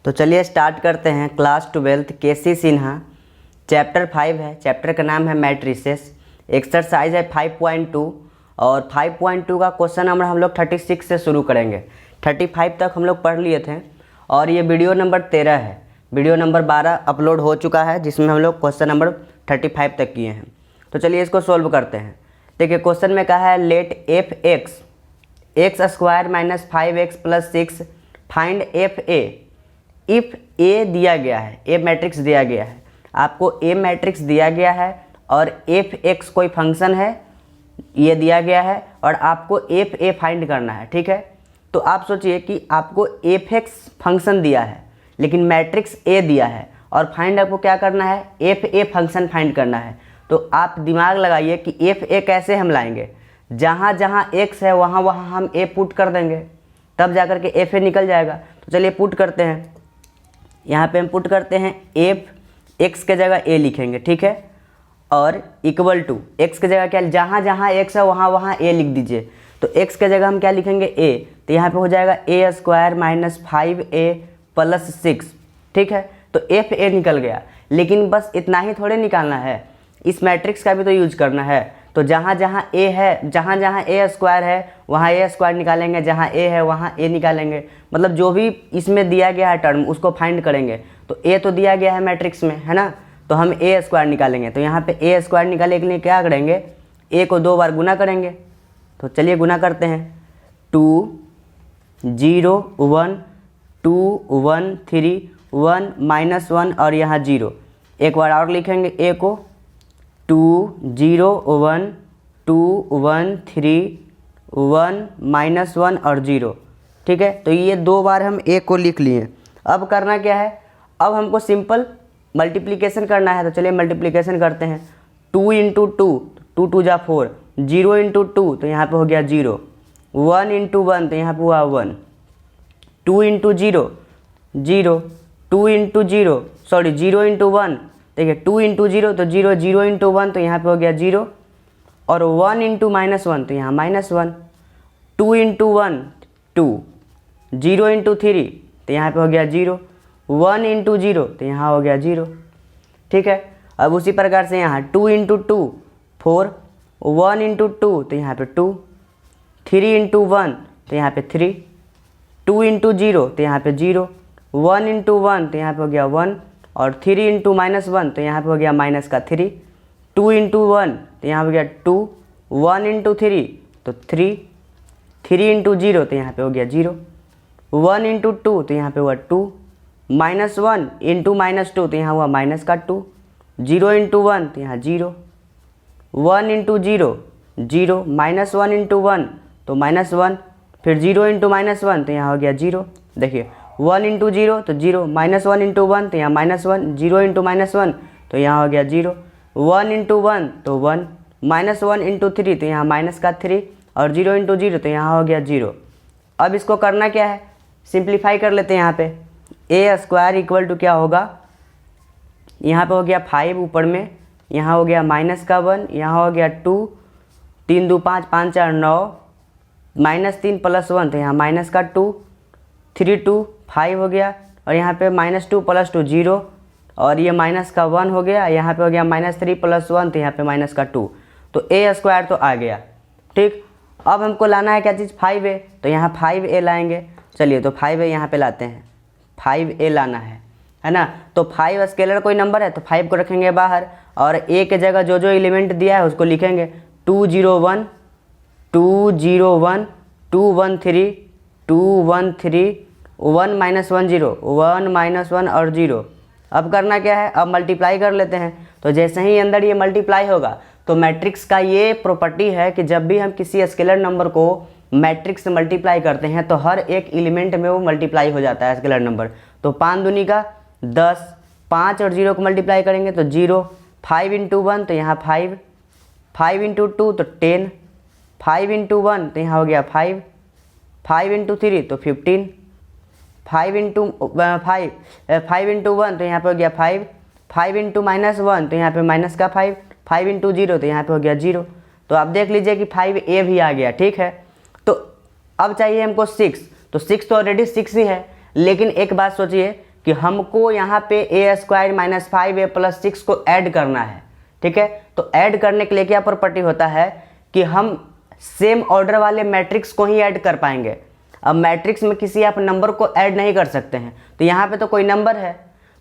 तो चलिए स्टार्ट करते हैं। क्लास 12 केसी सिन्हा, चैप्टर 5 है। चैप्टर का नाम है मैट्रिसेस। एक्सरसाइज है 5.2 और 5.2 का क्वेश्चन नंबर हम लोग 36 से शुरू करेंगे। 35 तक हम लोग पढ़ लिए थे और ये वीडियो नंबर 13 है। वीडियो नंबर 12 अपलोड हो चुका है जिसमें हम लोग क्वेश्चन नंबर 35 तक किए हैं। तो चलिए इसको सोल्व करते हैं। देखिए क्वेश्चन में कहा है let f x square minus 5x plus 6 find f a. If a दिया गया है, ए मैट्रिक्स दिया गया है, आपको ए मैट्रिक्स दिया गया है और एफ एक्स कोई फंक्शन है ये दिया गया है और आपको एफ ए फाइंड करना है। ठीक है, तो आप सोचिए कि आपको एफ एक्स फंक्शन दिया है लेकिन मैट्रिक्स ए दिया है और फाइंड आपको क्या करना है, एफ ए फंक्शन फाइंड करना है। तो आप दिमाग लगाइए कि एफ ए कैसे हम लाएंगे। जहाँ जहाँ एक्स है वहाँ वहाँ हम ए पुट कर देंगे तब जाकर के एफ ए निकल जाएगा। तो चलिए पुट करते हैं। यहाँ पे हम पुट करते हैं एफ एक्स के जगह ए लिखेंगे। ठीक है, और इक्वल टू एक्स के जगह क्या, जहाँ जहाँ एक्स है वहाँ वहाँ ए लिख दीजिए। तो एक्स के जगह हम क्या लिखेंगे ए, तो यहाँ पे हो जाएगा ए स्क्वायर माइनस 5a प्लस 6। ठीक है, तो एफ ए निकल गया। लेकिन बस इतना ही थोड़े निकालना है, इस मैट्रिक्स का भी तो यूज करना है। तो जहाँ जहाँ ए है, जहाँ जहाँ ए स्क्वायर है वहाँ ए स्क्वायर निकालेंगे, जहाँ ए है वहाँ ए निकालेंगे। मतलब जो भी इसमें दिया गया है टर्म उसको फाइंड करेंगे। तो ए तो दिया गया है मैट्रिक्स में, है ना, तो हम ए स्क्वायर निकालेंगे। तो यहाँ पे ए स्क्वायर निकालने के लिए क्या करेंगे, ए को 2 बार गुना करेंगे। तो चलिए गुना करते हैं। 2 0 1 2 1 3 1 -1 और यहाँ 0। एक बार और लिखेंगे ए को 2 0 1 2 1 3 1 -1 और 0। ठीक है, तो ये 2 बार हम ए को लिख लिए। अब करना क्या है, अब हमको सिंपल मल्टीप्लिकेशन करना है। तो चलिए मल्टीप्लिकेशन करते हैं। 2 × 2 2 2 जा 4, 0 × 2 तो यहाँ पे हो गया 0, 1 × 1 तो यहाँ पे हुआ 1, 2 × 0 0, 2 × 0 सॉरी 0 × 1 देखिए 2 × 0 तो 0, 0 × 1 तो यहाँ पे हो गया 0 और 1 × -1 तो यहाँ -1, 2 × 1 2, 0 × 3 तो यहाँ पे हो गया 0, 1 × 0 तो यहाँ हो गया 0। ठीक है, अब उसी प्रकार से यहाँ 2 × 2 4, 1 × 2 तो यहाँ पे 2, 3 × 1 तो यहाँ पे 3, 2 × 0 तो यहाँ पे 0, 1 × 1 तो यहाँ पे हो गया 1 और 3 × -1 तो यहाँ पे हो गया -3, 2 × 1 तो यहाँ हो गया 2, 1 × 3 तो 3, 3 × 0 तो यहाँ पे हो गया 0, 1 × 2 तो यहाँ पे हुआ 2, -1 × -2 तो यहाँ हुआ -2, 0 × 1 तो यहाँ 0, 1 × 0 0, -1 × 1 तो -1, फिर 0 × -1 तो यहाँ हो गया 0। देखिए 1 × 0 तो 0, -1 × 1 तो यहाँ -1, 0 × -1 तो यहाँ हो गया 0, 1 × 1 तो 1, -1 × 3 तो यहाँ -3 और 0 × 0 तो यहाँ हो गया 0। अब इसको करना क्या है, सिंप्लीफाई कर लेते हैं। यहाँ पे ए स्क्वायर इक्वल टू क्या होगा, यहाँ पे हो गया 5 ऊपर में, यहाँ हो गया -1, यहाँ हो गया 2, 3 2 5 5 4 9, -3 + 1 तो यहाँ -2, 3 2 5 हो गया और यहाँ पे -2 + 2 0 और ये -1 हो गया, यहाँ पे हो गया -3 + 1 तो यहाँ पे -2, तो ए स्क्वायर तो आ गया। ठीक, अब हमको लाना है क्या चीज़, 5a। तो यहाँ 5a लाएंगे। चलिए तो 5a यहाँ पे लाते हैं, 5a लाना है ना। तो 5 स्केलर कोई नंबर है तो 5 को रखेंगे बाहर और a के जगह जो जो एलिमेंट दिया है उसको लिखेंगे। 2 0 1 2 0 1 2 1 3 2 1 3 1 -1 0, 1 -1 और 0। अब करना क्या है, अब मल्टीप्लाई कर लेते हैं। तो जैसे ही अंदर ये मल्टीप्लाई होगा तो मैट्रिक्स का ये प्रॉपर्टी है कि जब भी हम किसी स्केलर नंबर को मैट्रिक्स से मल्टीप्लाई करते हैं तो हर एक एलिमेंट में वो मल्टीप्लाई हो जाता है स्केलर नंबर। तो 5 दूनी का 10, 5 और 0 को मल्टीप्लाई करेंगे तो 0, 5 × 1 तो यहाँ 5, 5 × 2 तो 10, 5 × 1 तो यहाँ हो गया 5, 5 × 3 तो 15, 5 × 1 तो यहाँ पे हो गया 5, 5 × -1 तो यहाँ पे -5, 5 × 0 तो यहाँ पे हो गया 0। तो आप देख लीजिए कि 5a भी आ गया। ठीक है, तो अब चाहिए हमको 6, तो 6 तो ऑलरेडी 6 ही है। लेकिन एक बात सोचिए कि हमको यहाँ पे ए स्क्वायर माइनस 5a प्लस 6 को ऐड करना है, ठीक है। तो ऐड करने के लिए क्या प्रॉपर्टी होता है कि हम सेम ऑर्डर वाले मैट्रिक्स को ही ऐड कर पाएंगे। अब मैट्रिक्स में किसी आप नंबर को ऐड नहीं कर सकते हैं, तो यहाँ पे तो कोई नंबर है,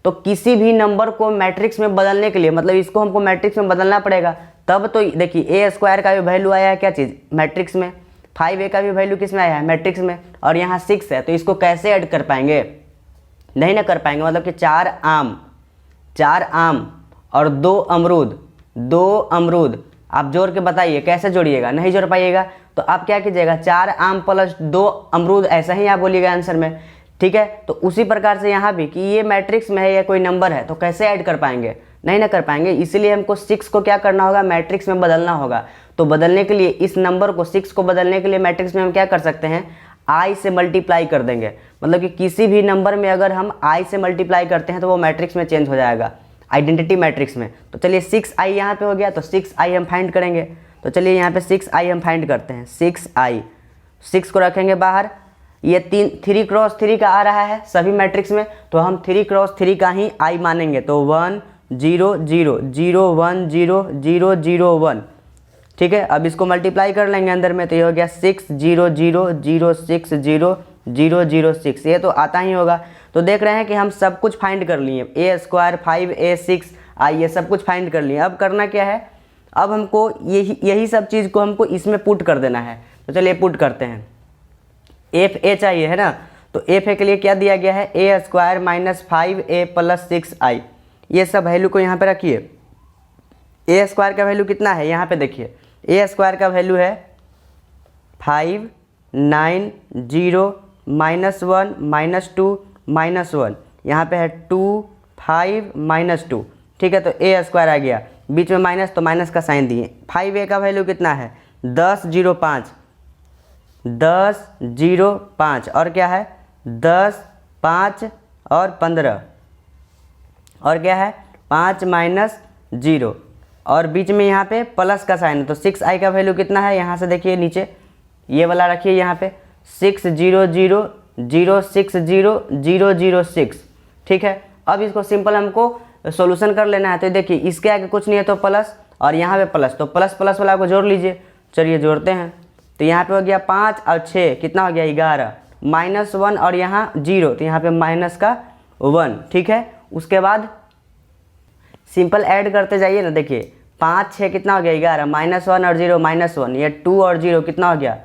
तो किसी भी नंबर को मैट्रिक्स में बदलने के लिए मतलब इसको हमको मैट्रिक्स में बदलना पड़ेगा। तब तो देखिए ए स्क्वायर का भी वैल्यू आया है क्या चीज़, मैट्रिक्स में, 5a का भी वैल्यू किस में आया है, मैट्रिक्स में, और यहाँ 6 है, तो इसको कैसे ऐड कर पाएंगे, नहीं ना कर पाएंगे। मतलब कि 4 आम और 2 अमरूद आप जोड़ के बताइए कैसे जोड़िएगा, नहीं जोड़ पाइएगा तो आप क्या कीजिएगा, 4 आम प्लस 2 अमरूद ऐसा ही आप बोलिएगा आंसर में, ठीक है। तो उसी प्रकार से यहाँ भी कि ये मैट्रिक्स में है या कोई नंबर है तो कैसे ऐड कर पाएंगे, नहीं ना कर पाएंगे। इसीलिए हमको 6 को क्या करना होगा, मैट्रिक्स में बदलना होगा। तो बदलने के लिए इस नंबर को 6 को बदलने के लिए मैट्रिक्स में हम क्या कर सकते हैं, आई से मल्टीप्लाई कर देंगे। मतलब कि किसी भी नंबर में अगर हम आई से मल्टीप्लाई करते हैं तो वो मैट्रिक्स में चेंज हो जाएगा, आइडेंटिटी मैट्रिक्स में। तो चलिए 6i यहाँ पे हो गया, तो 6i हम फाइंड करेंगे। तो चलिए यहाँ पे 6i हम फाइंड करते हैं। 6i 6 को रखेंगे बाहर, ये 3 क्रॉस 3 का आ रहा है सभी मैट्रिक्स में, तो हम 3 क्रॉस 3 का ही i मानेंगे। तो 1 0 0 0 1 0 0 0 1, ठीक है। अब इसको मल्टीप्लाई कर लेंगे अंदर में, तो ये हो गया 6 0 0 0 6 0 0 0 6, ये तो आता ही होगा। तो देख रहे हैं कि हम सब कुछ फाइंड कर लिए, ए स्क्वायर 5a 6i ये सब कुछ फाइंड कर लिए। अब करना क्या है, अब हमको यही सब चीज़ को हमको इसमें पुट कर देना है। तो चलिए पुट करते हैं। एफ ए चाहिए है ना, तो एफ ए के लिए क्या दिया गया है, a square minus 5a plus 6i, ये सब वैल्यू को यहाँ पे रखिए। ए स्क्वायर का वैल्यू कितना है, यहाँ पे देखिए, ए स्क्वायर का वैल्यू है 5 9 0 -1 -2 -1, यहाँ पे है 2 5 -2, ठीक है। तो ए स्क्वायर आ गया, बीच में माइनस तो माइनस का साइन दिए। 5a का वैल्यू कितना है 10 0 5 10 0 5, और क्या है 10 5 और 15, और क्या है 5 -0, और बीच में यहाँ पे प्लस का साइन है। तो 6i का वैल्यू कितना है, यहाँ से देखिए नीचे ये वाला रखिए, यहाँ पे 6 0 0 0 6 0 0 0 6, ठीक है। अब इसको सिंपल हमको सॉल्यूशन कर लेना है। तो देखिए इसके आगे कुछ नहीं है तो प्लस, और यहाँ पे प्लस, तो प्लस प्लस वाला को जोड़ लीजिए। चलिए जोड़ते हैं। तो यहाँ पे हो गया 5 और 6 कितना हो गया 11, -1 और यहाँ 0, तो यहाँ पे माइनस का 1, ठीक है। उसके बाद सिंपल ऐड करते जाइए ना, देखिए 5 6 कितना हो गया 11, -1 और 0 -1, ये 2 और 0 कितना हो गया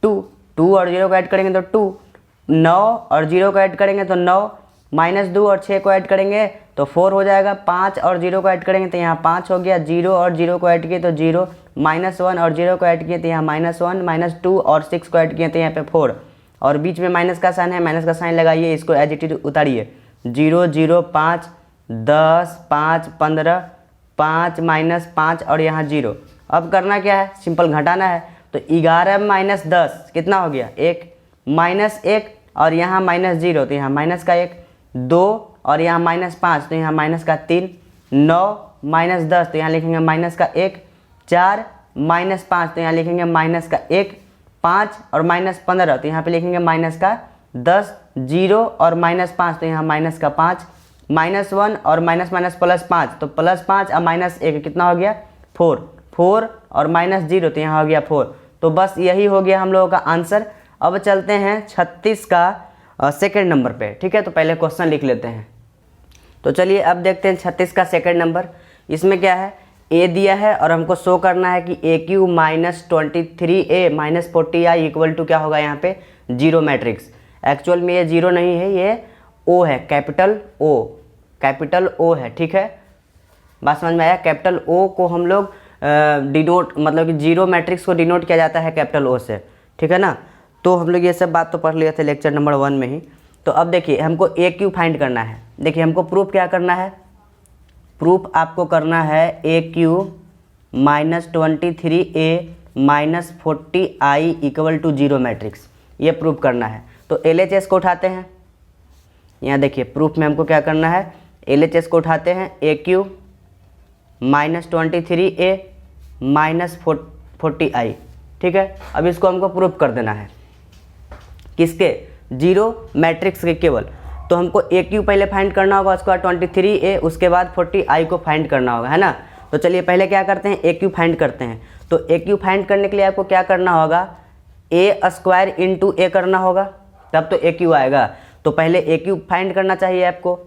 2, 2 और 0 को ऐड करेंगे तो 2, 9 और 0 को ऐड करेंगे तो 9, -2 और 6 को ऐड करेंगे तो 4 हो जाएगा, 5 और 0 को ऐड करेंगे तो यहाँ 5 हो गया, 0 और 0 को ऐड किए तो 0, -1 और 0 को ऐड किए तो यहाँ -1 -2 और 6 को ऐड किए तो यहाँ पे 4, और बीच में माइनस का साइन है, माइनस का साइन लगाइए, इसको एज इट इज उतारिए। 0 0 5 10 5 15 5 -5 और यहाँ 0। अब करना क्या है, सिंपल घटाना है। तो 11 - 10 कितना हो गया 1, -1 और यहाँ -0 तो यहाँ माइनस का 1, 2 और यहाँ -5 तो यहाँ माइनस का 3, 9 -10 तो यहाँ लिखेंगे माइनस का 1, 4 -5 तो यहाँ लिखेंगे माइनस का 1, 5 और -15 तो यहाँ पे लिखेंगे माइनस का 10, 0 और -5 तो यहाँ माइनस का 5, -1 और माइनस +5 तो +5 और -1 कितना हो गया 4, 4 और -0 तो यहाँ हो गया 4। तो बस यही हो गया हम लोगों का आंसर। अब चलते हैं 36 का सेकंड नंबर पे, ठीक है। तो पहले क्वेश्चन लिख लेते हैं। तो चलिए अब देखते हैं 36 का सेकंड नंबर। इसमें क्या है, ए दिया है और हमको शो करना है कि AQ -23a -40i equal to क्या होगा यहाँ पे 0 मैट्रिक्स। एक्चुअल में ये 0 नहीं है, ये O है, कैपिटल O है, ठीक है। बात समझ में आया। कैपिटल O को हम लोग डिनोट मतलब कि 0 मैट्रिक्स को डिनोट किया जाता है कैपिटल O से, ठीक है ना। तो हम लोग ये सब बात तो पढ़ लिए थे लेक्चर नंबर 1 में ही। तो अब देखिए हमको AQ फाइंड करना है। देखिए हमको प्रूफ क्या करना है, प्रूफ आपको करना है AQ -23a -40i equal to 0 matrix, ये प्रूफ करना है। तो LHS को उठाते हैं। यहाँ देखिए प्रूफ में हमको क्या करना है, LHS को उठाते हैं, AQ -23a -40i, ठीक है। अब इसको हमको प्रूफ कर देना है, किसके 0 मैट्रिक्स के केवल। तो हमको ए क्यू पहले फाइंड करना होगा, उसके बाद 23a, उसके बाद 40i को फाइंड करना होगा, है ना। तो चलिए पहले क्या करते हैं, ए क्यू फाइंड करते हैं। तो ए क्यू फाइंड करने के लिए आपको क्या करना होगा, ए स्क्वायर इंटू ए करना होगा, तब तो ए क्यू आएगा। तो पहले ए क्यू फाइंड करना चाहिए आपको,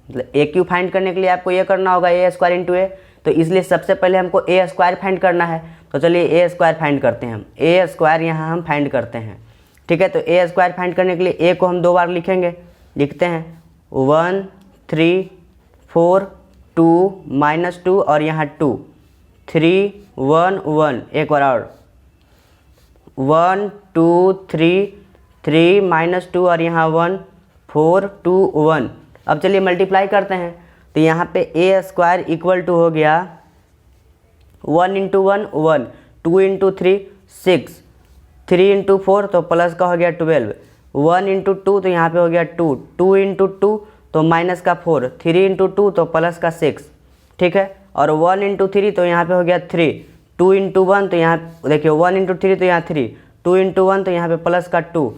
मतलब ए क्यू फाइंड करने के लिए आपको ये करना होगा ए स्क्वायर इंटू ए। तो इसलिए सबसे पहले हमको ए स्क्वायर फाइंड करना है। तो चलिए ए स्क्वायर फाइंड करते हैं हम, ए स्क्वायर यहाँ हम फाइंड करते हैं, ठीक है। तो ए स्क्वायर फाइंड करने के लिए ए को हम 2 बार लिखेंगे, लिखते हैं 1 3 4 2 -2 और यहाँ 2 3 1 1, एक बार और 1 2 3 3 -2 और यहाँ 1 4 2 1। अब चलिए मल्टीप्लाई करते हैं। तो यहाँ पे ए स्क्वायर इक्वल टू हो गया 1 × 1 1, 2 × 3 6, 3 × 4 तो प्लस का हो गया 12, 1 × 2 तो यहाँ पे हो गया 2, 2 × 2 तो माइनस का 4, 3 × 2 तो प्लस का 6, ठीक है। और 1 × 3 तो यहाँ पे हो गया 3, 2 × 1 तो यहाँ देखिए 1 × 3 तो यहाँ 3, 2 × 1 तो यहाँ पे प्लस का 2,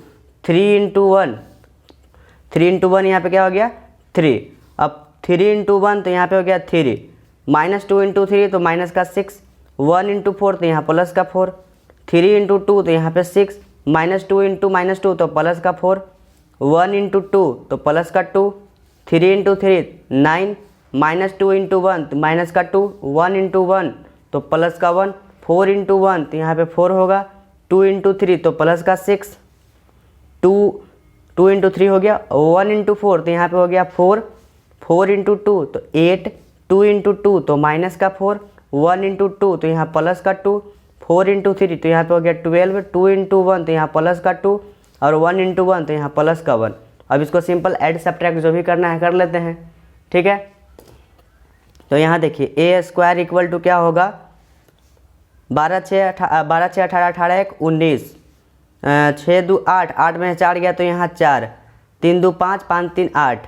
3 × 1, 3 × 1 यहाँ पे क्या हो गया 3। अब 3 × 1 तो यहाँ पे हो गया 3, -2 × 3 तो माइनस का 6, 1 × 4 तो यहाँ प्लस का 4, 3 × 2 तो यहाँ पे 6, -2 × -2 तो प्लस का 4, 1 × 2 तो प्लस का 2, 3 × 3 9, -2 × 1 तो माइनस का 2, 1 × 1 तो प्लस का 1, 4 × 1 तो यहाँ पे 4 होगा, 2 × 3 तो प्लस का 6, 2 × 3 हो गया, 1 × 4 तो यहाँ पे हो गया 4, 4 × 2 तो 8, 2 × 2 तो माइनस का 4, 1 × 2 तो यहाँ प्लस का 2, 4 × 3 तो यहाँ पे हो गया 12, 2 × 1 तो यहाँ प्लस का 2 और 1 × 1 तो यहाँ प्लस का 1। अब इसको सिंपल ऐड सब्ट्रैक्ट जो भी करना है कर लेते हैं, ठीक है। तो यहाँ देखिए ए स्क्वायर इक्वल टू क्या होगा, 12 6 18 18 1 19, 6 2 8, 8 में 4 गया तो यहाँ 4, 3 2 5 5 3 8,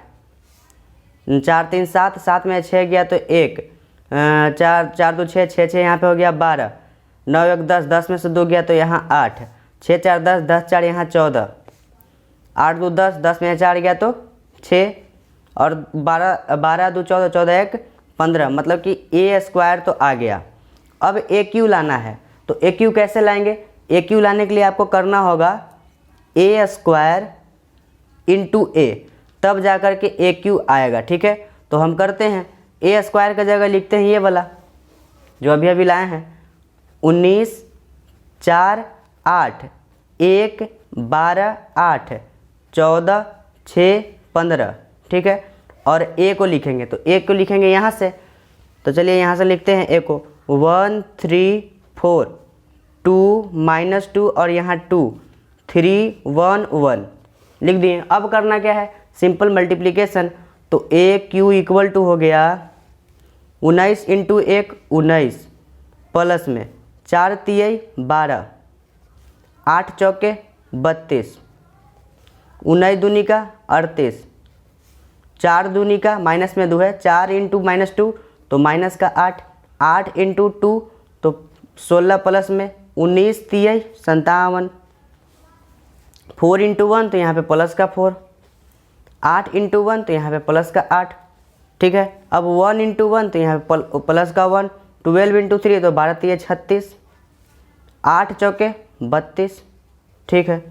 4 3 7, 7 में 6 गया तो 1, 4 4 2 6 6 6 यहाँ पे हो गया 12, 9 1 10, 10 में से 2 गया तो यहाँ 8, 6 4 10, 10 4 यहाँ 14, 8 2 10, 10 में 4 गया तो 6 और 12 2 14, 14 1 15, मतलब कि ए स्क्वायर तो आ गया। अब ए क्यू लाना है, तो ए क्यू कैसे लाएंगे, ए क्यू लाने के लिए आपको करना होगा ए स्क्वायर इंटू ए, तब जा कर के ए क्यू आएगा, ठीक है। तो हम करते हैं ए स्क्वायर का जगह लिखते हैं ये वाला जो अभी अभी लाए हैं, 19 4 8 1 12 8 14 6 15, ठीक है। और ए को लिखेंगे, तो ए को लिखेंगे यहाँ से, तो चलिए यहाँ से लिखते हैं ए को 1 3 4 2 -2 और यहाँ 2 3 1 1 लिख दिए। अब करना क्या है, सिंपल मल्टीप्लिकेशन। तो ए क्यू इक्वल टू हो गया 19 × 1 19 प्लस में 4 तिहाई 12, 8 चौके 32, 19 दूनी का 38, 4 दूनी का माइनस में 2 है, 4 × -2 तो माइनस का 8, 8 × 2 तो 16 प्लस में 19 तिहाई 57, 4 × 1 तो यहाँ पे प्लस का 4, 8 × 1 तो यहाँ पे प्लस का 8, ठीक है। अब 1 × 1 तो यहाँ पे प्लस का 1, 12 × 3 तो 12 तिहाई 36, 8 चौके 32, ठीक है।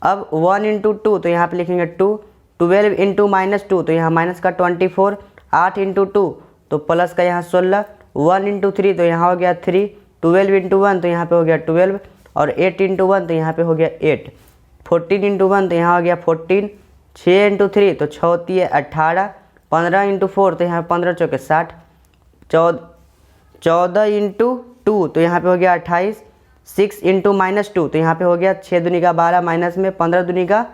अब 1 × 2 तो यहाँ पे लिखेंगे 2, 12 × -2 तो यहाँ माइनस का 24, 8 × 2 तो प्लस का यहाँ 16, 1 × 3 तो यहाँ हो गया 3, 12 × 1 तो यहाँ पे हो गया 12 और 8 × 1 तो यहाँ पे हो गया 8, 14 × 1 तो यहाँ हो गया 14, 6 × 3 तो 6 तिहाई 18, 15 × 4 तो यहाँ 15 चौके 60, 14 × 2 तो यहाँ पे हो गया 28, 6 × -2 तो यहाँ पे हो गया 6 दूनी का 12 माइनस में 15 दूनी का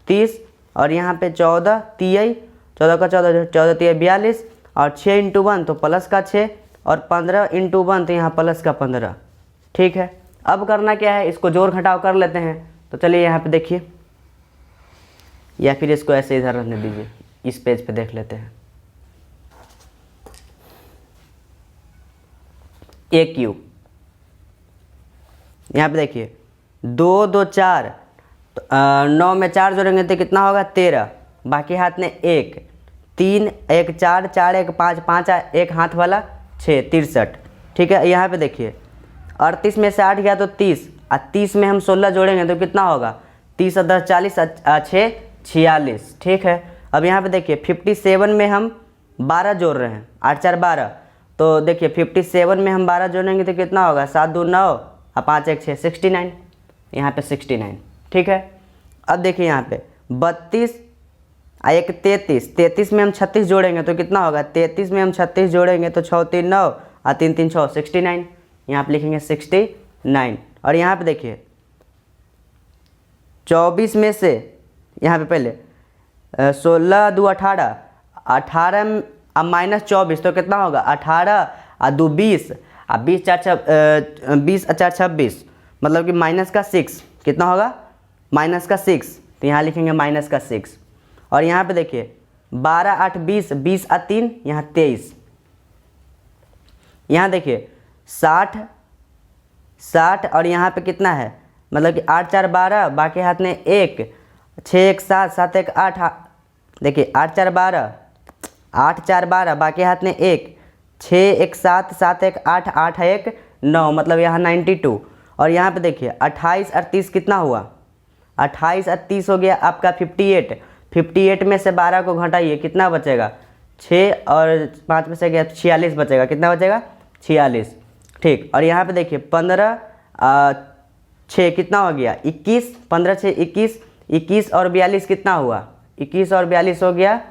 30 और यहाँ पे 14 तिहाई 14 का 14, 14 तिहाई 42 और 6 × 1 तो प्लस का 6 और 15 × 1 तो यहाँ प्लस का 15, ठीक है। अब करना क्या है, इसको जोड़ घटाव कर लेते हैं। तो चलिए यहाँ पे देखिए, या फिर इसको ऐसे इधर रहने दीजिए, इस पेज पे देख लेते हैं। ए क्यू यहाँ पे देखिए 2 2 4, 9 में 4 जोड़ेंगे तो कितना होगा 13, बाकी हाथ में 1, 3, 1 4, 4 1 5, 5 एक हाथ वाला 6, 63। ठीक है, यहाँ पे देखिए 38 में से 8 गया तो 30, और 30 में हम 16 जोड़ेंगे तो कितना होगा, 30 और 10 40, 6 46। ठीक है, अब यहाँ पे देखिए 57 में हम 12 जोड़ रहे हैं, 8 4 12, तो देखिए 57 में हम 12 जोड़ेंगे तो कितना होगा, 7 2 9 और 5 1 6, 69। यहाँ पे 69। ठीक है, अब देखिए यहाँ पे 32 और 1 33, 33 में हम 36 जोड़ेंगे तो कितना होगा, 33 में हम 36 जोड़ेंगे तो 6 3 9 और 3 3 6, 69। यहाँ पे लिखेंगे 69। और यहाँ पे देखिए 24 में से यहाँ पे पहले 16 2 18, 18 अब माइनस 24 तो कितना होगा, 18 और 2 20 और 20 4 26, मतलब कि माइनस का 6 कितना होगा, माइनस का 6, तो यहाँ लिखेंगे माइनस का 6। और यहाँ पे देखिए 12 8 20, 20 और 3 यहाँ 23। यहाँ देखिए 60 और यहाँ पे कितना है, मतलब कि 8 4 12, बाकी हाथ में 1, 6 1 7, 7 1 8, देखिए 8 4 12, 8 4 12, बाकी हाथ में 1, 6 1 7, 7 1 8, 8 1 9, मतलब यहाँ 92। और यहाँ पे देखिए 28 और 30 कितना हुआ, 28 और 30 हो गया आपका 58। 58 में से 12 को घटाइए कितना बचेगा, 6 और 5 में से गया 46 बचेगा, कितना बचेगा, 46। ठीक, और यहाँ पे देखिए 15 6 कितना हो गया, 21, 15 6 21, 21 और 42 कितना हुआ, 21 और 42 हो गया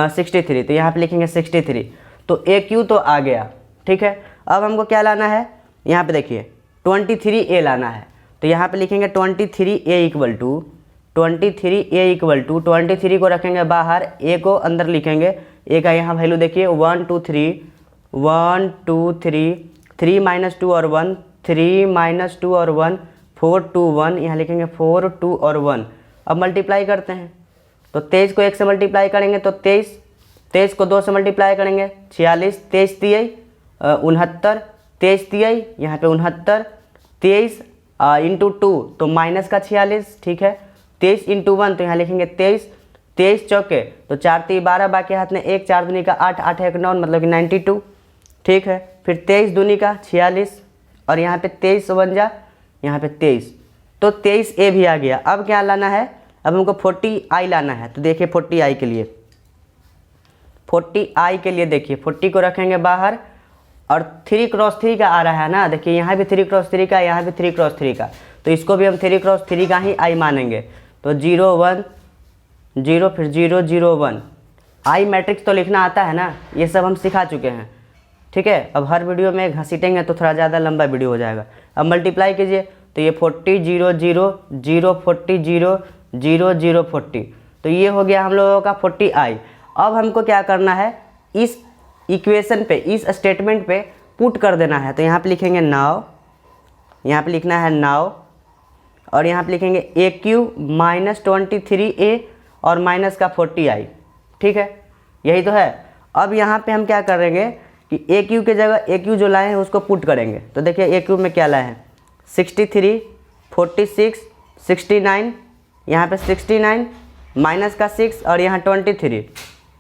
63, तो यहाँ पे लिखेंगे 63। तो AQ तो आ गया। ठीक है, अब हमको क्या लाना है, यहाँ पे देखिए 23A लाना है, तो यहाँ पे लिखेंगे 23A इक्वल टू 23 को रखेंगे बाहर, A को अंदर लिखेंगे। A का यहाँ वैल्यू देखिए 1 2 3, 3 माइनस 2 और 1, 3 माइनस 2 और 1, 4 2 1, यहाँ लिखेंगे 4 2 और 1। अब मल्टीप्लाई करते हैं, तो 23 को 1 से मल्टीप्लाई करेंगे तो 23 को 2 से मल्टीप्लाई करेंगे 46, 23 तियाई 69, 23 तियाई यहाँ पे 69, 23 इंटू 2 तो माइनस का 46। ठीक है, 23 इंटू 1 तो यहाँ लिखेंगे 23 चौके तो 4 3 12, बाकी हाथ में 1, 4 दूनी का 8, 8 1 9, मतलब कि 92। ठीक है, फिर 23 दूनी का 46 और यहाँ पे 23 51, यहाँ पे 23, तो 23A भी आ गया। अब क्या लाना है, अब हमको 40I लाना है, तो देखिए 40I के लिए देखिए 40 को रखेंगे बाहर, और 3 क्रॉस 3 का आ रहा है ना, देखिए यहाँ भी 3 क्रॉस 3 का, यहाँ भी 3 क्रॉस 3 का, तो इसको भी हम 3 क्रॉस 3 का ही I मानेंगे। तो 0 1 0 फिर 0 0 1, I मैट्रिक्स तो लिखना आता है ना, ये सब हम सिखा चुके हैं। ठीक है, अब हर वीडियो में घसीटेंगे तो थोड़ा ज़्यादा लंबा वीडियो हो जाएगा। अब मल्टीप्लाई कीजिए, तो ये 40 0 0 0 40 0 0 0 40, तो ये हो गया हम लोगों का 40I। अब हमको क्या करना है, इस इक्वेशन पे, इस स्टेटमेंट पे पुट कर देना है, तो यहाँ पे लिखेंगे नाउ, यहाँ पे लिखना है नाउ, और यहाँ पे लिखेंगे AQ माइनस 23A और माइनस का 40I। ठीक है, यही तो है। अब यहाँ पे हम क्या करेंगे कि AQ के जगह AQ जो लाए हैं उसको पुट करेंगे, तो देखिए AQ में क्या लाए हैं, 63 46 69, यहाँ पे 69 माइनस का 6 और यहाँ 23,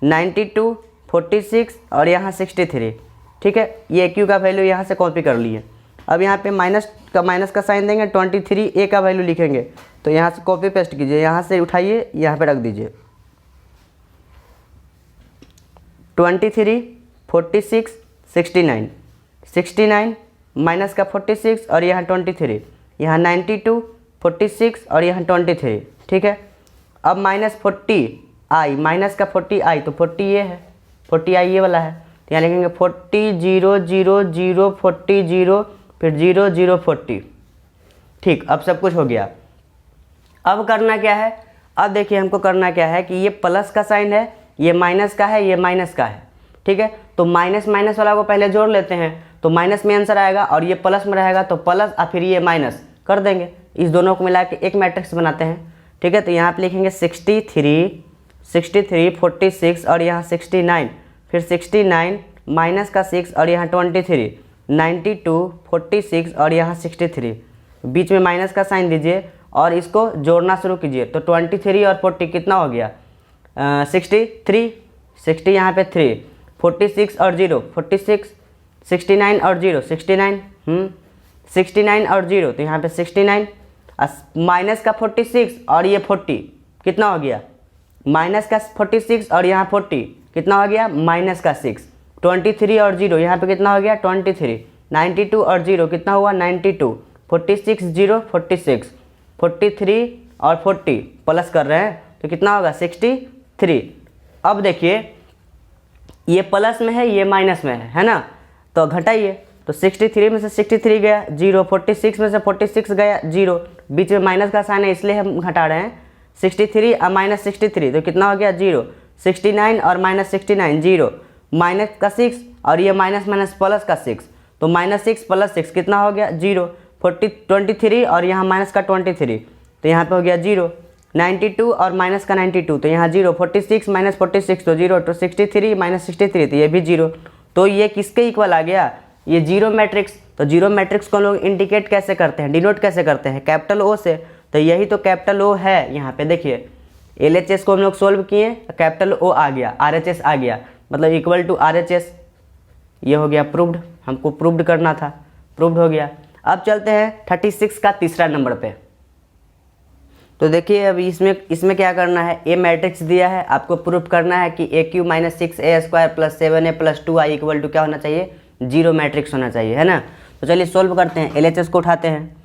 92 46 और यहाँ 63। ठीक है, ये AQ का वैल्यू यहाँ से कॉपी कर लिए। अब यहाँ पे माइनस का साइन देंगे, 23A का वैल्यू लिखेंगे, तो यहाँ से कॉपी पेस्ट कीजिए, यहाँ से उठाइए यहाँ पे रख दीजिए। 23 46 69, 69 माइनस का 46 और यहाँ 23, यहाँ 92 46 और यहाँ 23। ठीक है, अब माइनस 40I, माइनस का 40I, तो 40 ये है, 40I ये वाला है, तो यहाँ लिखेंगे 40 0 0 0 40 0 फिर 0 0 40। ठीक, अब सब कुछ हो गया। अब करना क्या है, अब देखिए हमको करना क्या है कि ये प्लस का साइन है, ये माइनस का है, ये माइनस का है। ठीक है, तो माइनस माइनस वाला को पहले जोड़ लेते हैं, तो माइनस में आंसर आएगा, और ये प्लस में रहेगा तो प्लस और फिर ये माइनस कर देंगे, इस दोनों को मिला के एक मैट्रिक्स बनाते हैं। ठीक है, तो यहाँ पे लिखेंगे 63 46 और यहाँ 69, फिर 69 माइनस का 6 और यहाँ 23, 92 46 और यहाँ 63, बीच में माइनस का साइन दीजिए और इसको जोड़ना शुरू कीजिए, तो 23 और 40 कितना हो गया, 63, 60 यहाँ पे 3, 46 और 0 46, 69 और 0 69, 69 और 0 तो यहाँ पे 69, माइनस का 46 और ये 40 कितना हो गया, माइनस का 46 और यहाँ 40 कितना हो गया, माइनस का 6, 23 और 0 यहाँ पे कितना हो गया 23, 92 और 0 कितना हुआ 92, 46 0 46, 43 और 40 प्लस कर रहे हैं तो कितना होगा 63। अब देखिए ये प्लस में है ये माइनस में है ना, तो घटाइए तो 63 में से 63 गया 0, 46 में से 46 गया 0, बीच में माइनस का साइन है इसलिए हम घटा रहे हैं। 63 और माइनस 63 तो कितना हो गया 0, 69 और माइनस 69 0, माइनस का 6 और ये माइनस माइनस प्लस का 6 तो माइनस 6 प्लस 6 कितना हो गया 0, 23 और यहाँ माइनस का 23 तो यहाँ पे हो गया 0, 92 और माइनस का 92 तो यहाँ 0, 46 माइनस 46 तो 0, तो 63 माइनस 63 तो ये भी 0। तो ये किसके इक्वल आ गया, ये जीरो मैट्रिक्स। तो जीरो मैट्रिक्स को हम लोग इंडिकेट कैसे करते हैं, डिनोट कैसे करते हैं, कैपिटल ओ से। तो यही तो कैपिटल ओ है। यहाँ पे देखिए LHS को हम लोग सोल्व किए, कैपिटल ओ आ गया, RHS आ गया, मतलब इक्वल टू RHS। ये हो गया प्रूव्ड, हमको प्रूव्ड करना था, प्रूव्ड हो गया। अब चलते हैं 36 का तीसरा नंबर पे। तो देखिए अब इसमें क्या करना है, ए मैट्रिक्स दिया है, आपको प्रूफ करना है कि AQ minus 6A² plus 7A plus 2I equal to क्या होना चाहिए, जीरो मैट्रिक्स होना चाहिए, है ना। तो चलिए सोल्व करते हैं, LHS को उठाते हैं,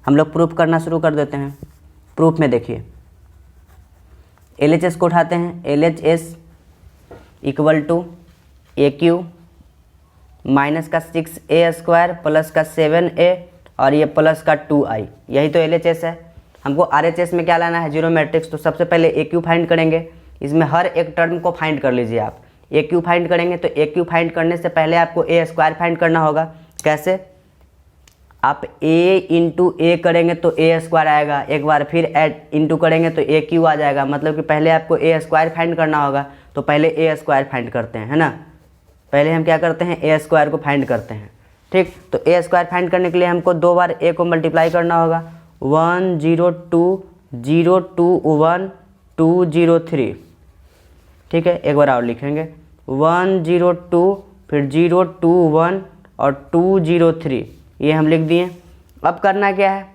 हम लोग प्रूफ करना शुरू कर देते हैं। प्रूफ में देखिए LHS को उठाते हैं, LHS equal to AQ minus का 6A² प्लस का 7A और ये प्लस का 2I, यही तो LHS है। हमको RHS में क्या लाना है, जीरो मैट्रिक्स। तो सबसे पहले AQ फाइंड करेंगे, इसमें हर एक टर्म को फाइंड कर लीजिए आप। AQ फाइंड करेंगे तो AQ फाइंड करने से पहले आपको A² फाइंड करना होगा। कैसे, आप A इंटू A करेंगे तो A² आएगा, एक बार फिर ऐड इंटू करेंगे तो AQ आ जाएगा, मतलब कि पहले आपको A² फाइंड करना होगा। तो पहले A² फाइंड करते हैं, है ना। पहले हम क्या करते हैं, A² को फाइंड करते हैं, ठीक। तो A² फाइंड करने के लिए हमको 2 बार A को मल्टीप्लाई करना होगा, 1 0 2 0 2 1 2 0 3, ठीक है। एक बार और लिखेंगे 1 0 2 फिर 0 2 1 और 2 0 3, ये हम लिख दिए। अब करना क्या है,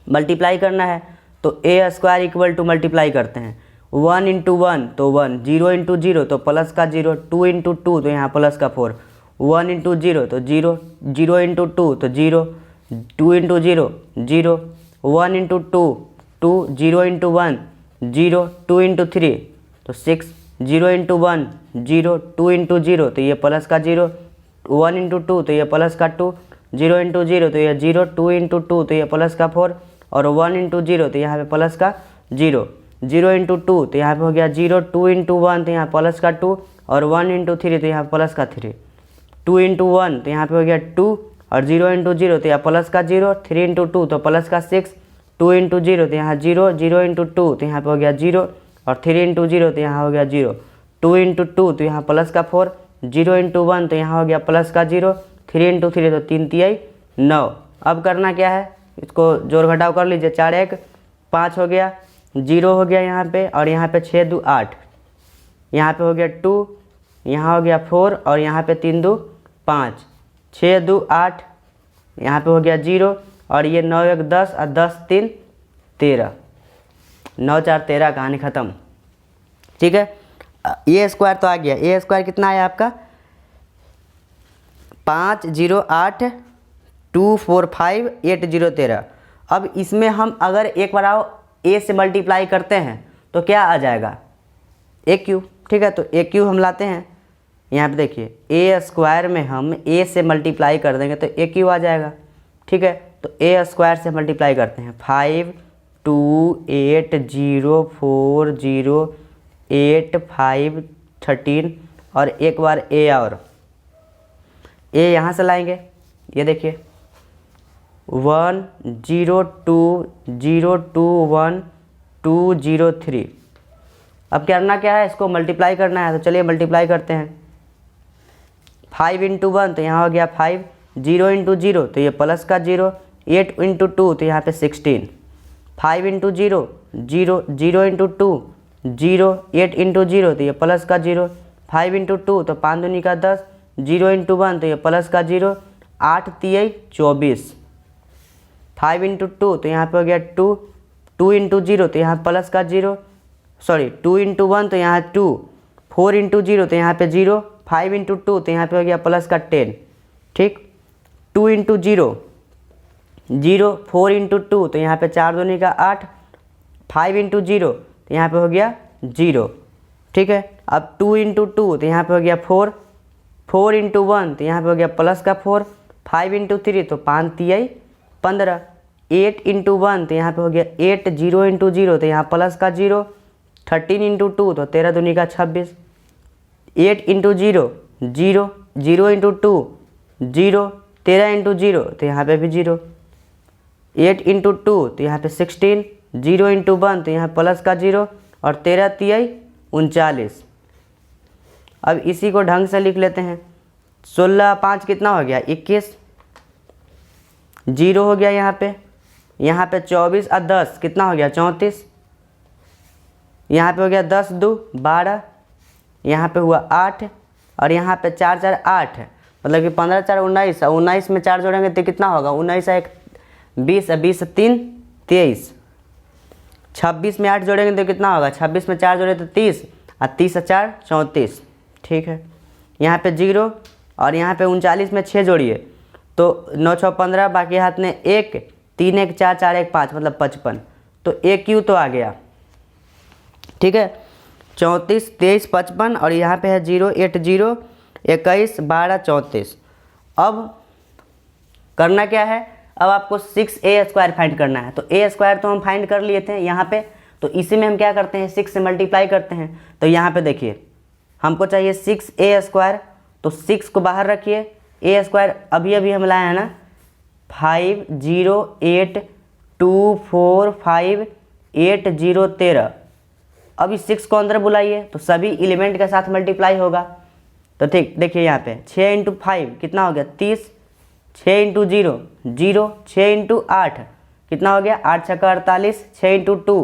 मल्टीप्लाई करना है। तो A² इक्वल टू मल्टीप्लाई करते हैं, 1 इंटू 1 तो 1, 0 इंटू 0 तो प्लस का 0, 2 इंटू 2 तो यहाँ प्लस का 4, 1 इंटू 0 तो 0, 0 इंटू 2 तो 0, 2 इंटू 0 0, 1 इंटू 2 2, 0 इंटू 1 0, 2 इंटू 3 तो 6, 0 इंटू 1 0, 2 इंटू 0 तो ये प्लस का 0, 1 इंटू 2 तो ये प्लस का 2, 0 इंटू 0 तो ये 0, 2 इंटू 2 तो ये प्लस का 4 और 1 इंटू 0 तो यहाँ पे प्लस का 0, 0 इंटू 2 तो यहाँ पे हो गया 0, 2 इंटू 1 तो यहाँ प्लस का 2 और 1 इंटू 3 तो यहाँ प्लस का 3, 2 इंटू 1 तो यहाँ पे हो गया 2 और 0 इंटू 0 तो यहाँ प्लस का 0, 3 इंटू 2 तो प्लस का 6, 2 इंटू 0 तो यहाँ 0, 0 इंटू 2 तो यहाँ पे हो गया 0 और 3 इंटू 0 तो यहाँ हो गया 0, 2 इंटू 2 तो यहाँ प्लस का 4, 0 इंटू 1 तो यहाँ हो गया प्लस का 0, 3 इंटू 3 तो 3 3 9। अब करना क्या है, इसको जोड़ घटाव कर लीजिए, 4 1 5 हो गया, 0 हो गया यहाँ पे और यहाँ पे 6 2 8, यहाँ पे हो गया 2, यहाँ हो गया 4 और यहाँ पे 3 2 5, 6 2 8, यहाँ पे हो गया 0 और ये 9 1 10 और 10 3 13, 9 4 13, कहानी ख़त्म, ठीक है। A² तो आ गया, A² कितना आया आपका 5 0 8 2 4 5 8 0 13। अब इसमें हम अगर एक बार आओ A से मल्टीप्लाई करते हैं तो क्या आ जाएगा, AQ, ठीक है। तो AQ हम लाते हैं, यहाँ पे देखिए A² में हम A से मल्टीप्लाई कर देंगे तो AQ आ जाएगा, ठीक है। तो A² से मल्टीप्लाई करते हैं, 5 2 8 0 4 0 8 5 13 और एक बार A और A यहाँ से लाएंगे, ये देखिए 1 0 2 0 2 1 2 0 3। अब करना क्या है, इसको मल्टीप्लाई करना है। तो चलिए मल्टीप्लाई करते हैं, 5 इंटू 1 तो यहाँ हो गया 5, 0 इंटू 0 तो ये प्लस का 0, 8 इंटू 2 तो यहाँ पे 16, 5 into 0 0, 0 into 2 zero, 8 into zero तो ये प्लस का जीरो, 5 इंटू टू तो 5 दूनी का 10, 0 इंटू वन तो ये प्लस का जीरो, 8 तियाई 24, 5 इंटू टू तो यहाँ पे हो गया 2, 2 इंटू जीरो तो यहाँ प्लस का जीरो, सॉरी 2 इंटू वन तो यहाँ 2, 4 इंटू जीरो तो यहाँ पे 0, 5 इंटू टू तो यहाँ पे हो गया प्लस का 10, ठीक। 2 इंटू जीरो 0, 4 इंटू टू तो यहाँ पे 4 दूनी का 8, 5 इंटू जीरो तो यहाँ पे हो गया 0, ठीक है। अब 2 इंटू टू तो यहाँ पे हो गया 4, 4 इंटू वन तो यहाँ पे हो गया प्लस का 4, 5 इंटू थ्री तो 5 तियाई 15, 8 इंटू वन तो यहाँ पे हो गया 8, 0 इंटू जीरो तो यहाँ प्लस का 0, 13 इंटू टू तो 13 दूनी का 26, 8 into zero 0, 0 into two 0, 13 into zero तो यहाँ पे भी 0, 8 इंटू टू तो यहाँ पे 16, 0 इंटू वन तो यहाँ प्लस का 0 और 13 तियाई 39। अब इसी को ढंग से लिख लेते हैं। 16 5 कितना हो गया 21, 0 हो गया यहाँ पे 24 और 10 कितना हो गया 34, यहाँ पे हो गया 10 2 12, यहाँ पे हुआ 8 और यहाँ पे 4 4 8, मतलब कि 15 4 19, 19 में 4 जोड़ेंगे तो कितना होगा 19 1 20, 20 3 23, 26 में 8 जोड़ेंगे तो कितना होगा 26 में 4 जोड़े तो 30 और 30 4 34, ठीक है। यहाँ पे 0 और यहाँ पे 39 में 6 जोड़िए तो 9 6 15, बाकी हाथ में 1, 3 1 4 4 1 5 मतलब 55, तो AQ तो आ गया, ठीक है। 34 23 55 और यहाँ पे है 0 8 0 21 12 34। अब करना क्या है, अब आपको 6a² फाइंड करना है। तो a² तो हम फाइंड कर लिए थे यहाँ पे, तो इसी में हम क्या करते हैं 6 से मल्टीप्लाई करते हैं। तो यहाँ पे देखिए हमको चाहिए 6a², तो 6 को बाहर रखिए, a² अभी अभी हम लाए हैं ना 5 0 8 2 4 5 8 0 13। अब इस 6 को अंदर बुलाइए तो सभी एलिमेंट के साथ मल्टीप्लाई होगा। तो ठीक देखिए यहाँ पे 6 इंटू 5 कितना हो गया 30, 6 इंटू 0 0, 6 इंटू 8 कितना हो गया 8 6 48, 6 इंटू 2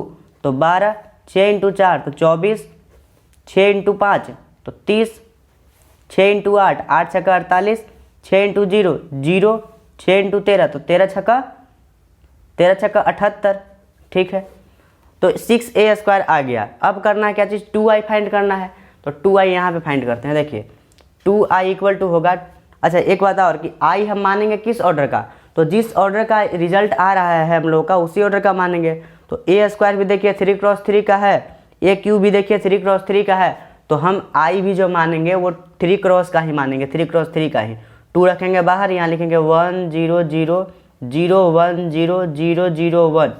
तो 12, 6 इंटू 4 तो 24, 6 इंटू 5 तो 30, 6 इंटू 8 8 6 48, 6 इंटू 0 0, 6 इंटू 13 तो 13 6 78, ठीक है। तो 6a² आ गया। अब करना है क्या चीज़ 2i फाइंड करना है, तो 2i यहाँ पे फाइंड करते हैं। देखिए 2i इक्वल टू होगा, अच्छा एक बात और कि i हम मानेंगे किस ऑर्डर का, तो जिस ऑर्डर का रिजल्ट आ रहा है हम लोग का उसी ऑर्डर का मानेंगे। तो a² भी देखिए 3 क्रॉस 3 का है, AQ भी देखिए 3 क्रॉस 3 का है, तो हम i भी जो मानेंगे वो 3 क्रॉस का ही मानेंगे, 3 क्रॉस 3 का ही। 2 रखेंगे बाहर, यहाँ लिखेंगे 1 0 0 0 1 0 0 0 1,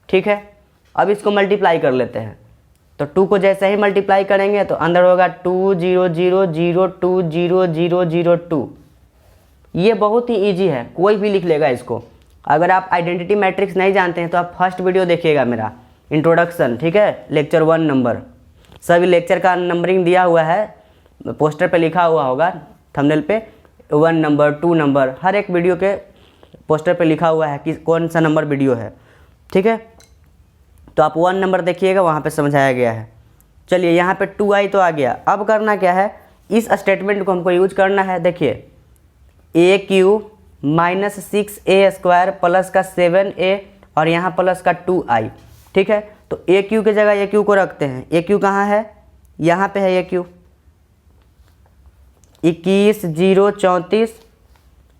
ठीक है। अब इसको मल्टीप्लाई कर लेते हैं, तो 2 को जैसे ही मल्टीप्लाई करेंगे तो अंदर होगा 2 0 0 0 2 0 0 0 2। ये बहुत ही इजी है, कोई भी लिख लेगा इसको। अगर आप आइडेंटिटी मैट्रिक्स नहीं जानते हैं तो आप फर्स्ट वीडियो देखिएगा मेरा इंट्रोडक्शन, ठीक है, लेक्चर 1 नंबर। सभी लेक्चर का नंबरिंग दिया हुआ है, पोस्टर पे लिखा हुआ होगा थंबनेल पे 1 नंबर 2 नंबर, हर एक वीडियो के पोस्टर पे लिखा हुआ है कि कौन सा नंबर वीडियो है, ठीक है। तो आप 1 नंबर देखिएगा, वहाँ पे समझाया गया है। चलिए यहाँ पे 2i तो आ गया। अब करना क्या है, इस स्टेटमेंट को हमको यूज करना है। देखिए AQ माइनस 6a² प्लस का 7a और यहाँ प्लस का 2i, ठीक है। तो AQ की जगह AQ को रखते हैं। AQ कहाँ है, यहाँ पे है AQ 21 0 34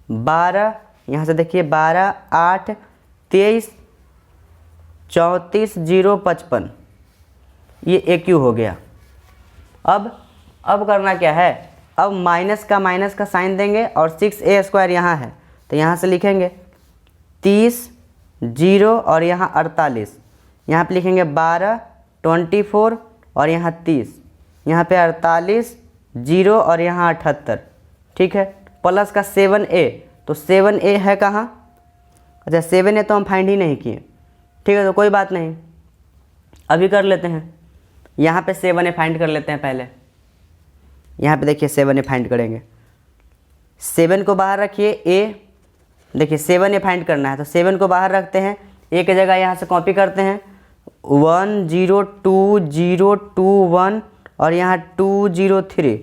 12, यहाँ से देखिए 12 8 23 34 0 55, ये AQ हो गया। अब करना क्या है, अब माइनस का साइन देंगे और 6a² यहाँ है तो यहाँ से लिखेंगे 30 0 और यहाँ 48, यहाँ पे लिखेंगे 12 24 और यहाँ 30, यहाँ पे 48 0 और यहाँ 78, ठीक है। प्लस का 7a, तो 7a है कहाँ, अच्छा 7a तो हम फाइंड ही नहीं किए, ठीक है, तो कोई बात नहीं, अभी कर लेते हैं। यहाँ पे 7a फाइंड कर लेते हैं पहले। यहाँ पे देखिए 7a फाइंड करेंगे, 7 को बाहर रखिए, a देखिए 7a फाइंड करना है तो 7 को बाहर रखते हैं, a की जगह यहाँ से कॉपी करते हैं, 102,021 और यहाँ 203।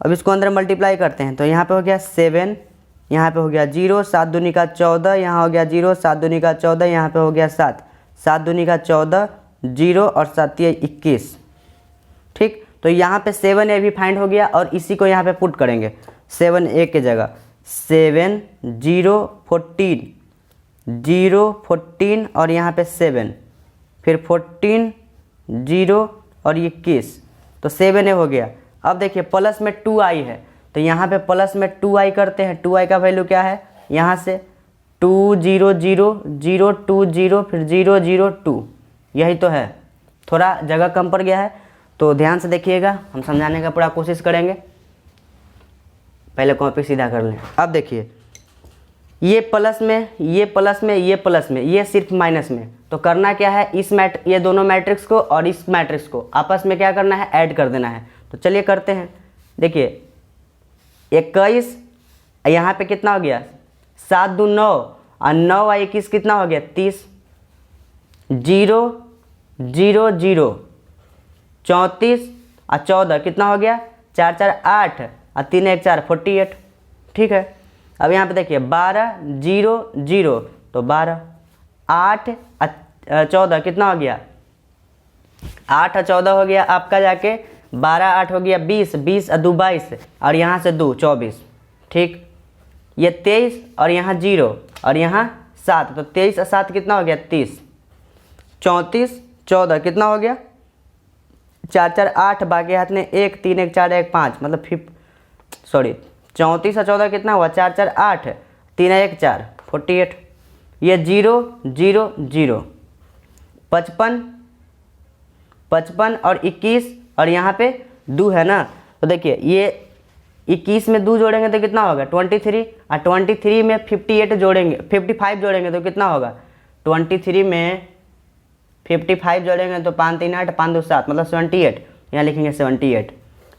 अब इसको अंदर मल्टीप्लाई करते हैं तो यहाँ पे हो गया 7, यहाँ पे हो गया 0, 7 दूनी का 14, यहाँ हो गया 0, 7 दूनी का 14, यहाँ पे हो गया 7, 7 दूनी का 14, 0 और 7 21। ठीक, तो यहाँ पे 7A भी फाइंड हो गया और इसी को यहाँ पे पुट करेंगे 7A के जगह 7 0 14 0 14 और यहाँ पे 7, फिर 14 0 और 21, तो 7A हो गया। अब देखिए प्लस में 2i है तो यहाँ पे प्लस में 2i करते हैं। 2i का वैल्यू क्या है, यहाँ से 2 0 0 0 2 0 फिर 0 0 2, यही तो है। थोड़ा जगह कम पड़ गया है तो ध्यान से देखिएगा, हम समझाने का पूरा कोशिश करेंगे। पहले कॉपी सीधा कर लें। अब देखिए ये प्लस में, ये प्लस में, ये प्लस में, ये सिर्फ माइनस में, तो करना क्या है, ये दोनों मैट्रिक्स को और इस मैट्रिक्स को आपस में क्या करना है, ऐड कर देना है। तो चलिए करते हैं। देखिए 21, यहाँ पे कितना हो गया 7 2 9 और 9 और 21 कितना हो गया 30, 0 0 0 34 और 14 कितना हो गया 4 4 8 और 3 1 4 48। ठीक है, अब यहाँ पे देखिए 12 0 0 तो 12, 8 और 14 कितना हो गया 8 और 14 हो गया आपका जाके 12 8 हो गया 20, 20 और 2 22 और यहाँ से 2 24। ठीक, ये 23 और यहाँ 0 और यहाँ 7, तो 23 और 7 कितना हो गया 30, 34 14 कितना हो गया 4 4 8 बाकी हाथ में 1 3 1 4 1 5 मतलब 34 और 14 कितना हुआ 4 4 8 3 1 4 48। ये 0 0 0 55 55 और 21 और यहाँ पे 2 है ना, तो देखिए ये 21 में 2 जोड़ेंगे तो कितना होगा 23 और 23 में 58 जोड़ेंगे 55 जोड़ेंगे तो कितना होगा 23 में 55 जोड़ेंगे तो 5 3 8 5 2 7 मतलब 78, यहाँ लिखेंगे 78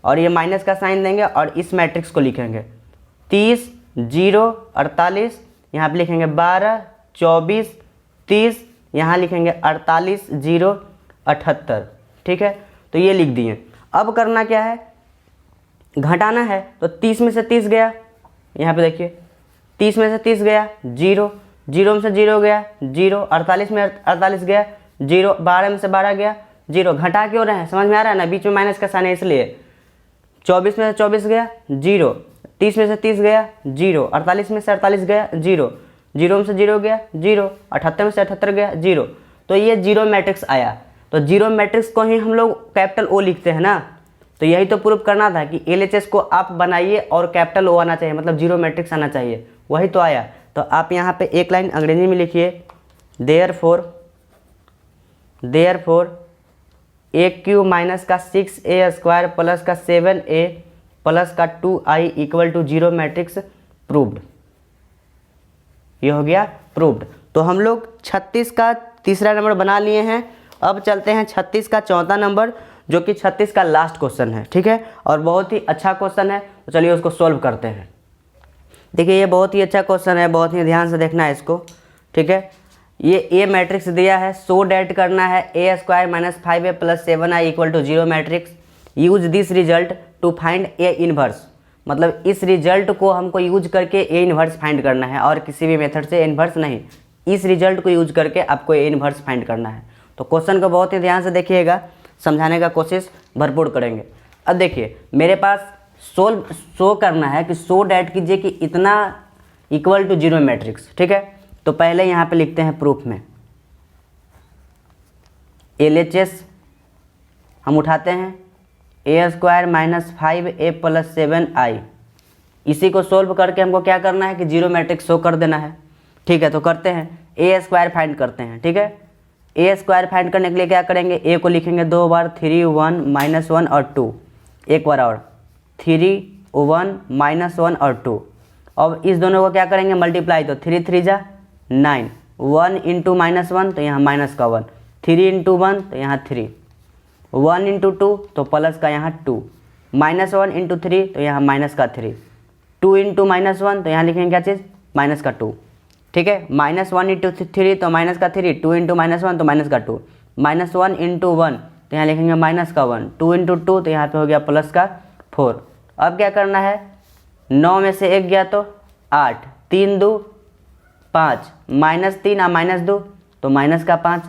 और ये माइनस का साइन देंगे और इस मैट्रिक्स को लिखेंगे 30 0 48, यहाँ पे लिखेंगे 12 24 30, यहाँ लिखेंगे 48 0 78। ठीक है, तो ये लिख दिए। अब करना क्या है, घटाना है, तो 30 में से 30 गया, यहाँ पे देखिए 30 में से 30 गया 0, 0 में से 0 गया 0, 48 में 48 गया 0, 12 में से 12 गया 0। घटा क्यों रहे हैं, समझ में आ रहा है ना, बीच में माइनस का साइन है इसलिए। 24 में से 24 गया 0, 30 में से 30 गया 0, 48 में से 48 गया 0, 0 में से 0 गया 0, 78 में से 78 गया 0, तो ये 0 मैट्रिक्स आया। तो 0 मैट्रिक्स को ही हम लोग कैपिटल O लिखते हैं ना, तो यही तो प्रूफ करना था कि LHS को आप बनाइए और कैपिटल O आना चाहिए, मतलब 0 मैट्रिक्स आना चाहिए, वही तो आया। तो आप यहाँ पे एक लाइन अंग्रेजी में लिखिए, देयरफॉर AQ माइनस का 6A स्क्वायर प्लस का 7A प्लस का 2I equal to 0 matrix proved. ये हो गया प्रूव्ड। तो हम लोग 36 का तीसरा नंबर बना लिए हैं। अब चलते हैं 36 का चौथा नंबर, जो कि 36 का लास्ट क्वेश्चन है। ठीक है, और बहुत ही अच्छा क्वेश्चन है, तो चलिए उसको सॉल्व करते हैं। देखिए ये बहुत ही अच्छा क्वेश्चन है, बहुत ही ध्यान से देखना है इसको। ठीक है, ये ए मैट्रिक्स दिया है, सो डैट करना है a square minus 5A plus 7I equal to 0 matrix. Use this result to find a inverse, मतलब इस रिजल्ट को हमको यूज करके ए इनवर्स फाइंड करना है और किसी भी मेथड से ए इनवर्स नहीं, इस रिजल्ट को यूज करके आपको ए इनवर्स फाइंड करना है। तो क्वेश्चन को बहुत ही ध्यान से देखिएगा, समझाने का कोशिश भरपूर करेंगे। अब देखिए मेरे पास शो करना है कि सो डैट कीजिए कि इतना इक्वल टू 0 मैट्रिक्स। ठीक है, तो पहले यहाँ पे लिखते हैं प्रूफ में LHS हम उठाते हैं ए square minus 5A plus 7I। इसी को सोल्व करके हमको क्या करना है कि 0 मैट्रिक्स शो कर देना है। ठीक है, तो करते हैं ए स्क्वायर फाइंड करते हैं। ठीक है, ए स्क्वायर फाइंड करने के लिए क्या करेंगे, ए को लिखेंगे 2 बार 3 1 माइनस 1 और 2, एक बार और 3 1 माइनस 1 और 2। अब इस दोनों को क्या करेंगे मल्टीप्लाई, तो 3 3 जा 9, 1 इंटू माइनस 1 तो यहाँ माइनस का 1, 3 इंटू 1 तो यहाँ 3, 1 इंटू 2 तो प्लस का यहाँ 2, माइनस 1 इंटू 3 तो यहाँ माइनस का 3, 2 इंटू माइनस 1 तो यहाँ लिखेंगे क्या चीज़ माइनस का 2। ठीक है, माइनस 1 इंटू 3 तो माइनस का 3, 2 इंटू माइनस 1 तो माइनस का 2, -1 इंटू 1 तो यहाँ लिखेंगे माइनस का 1, 2 इंटू 2 तो यहाँ पे हो गया प्लस का 4। अब क्या करना है, 9 में से 1 गया तो 8, 3 2 5, -3 और -2 तो माइनस का 5,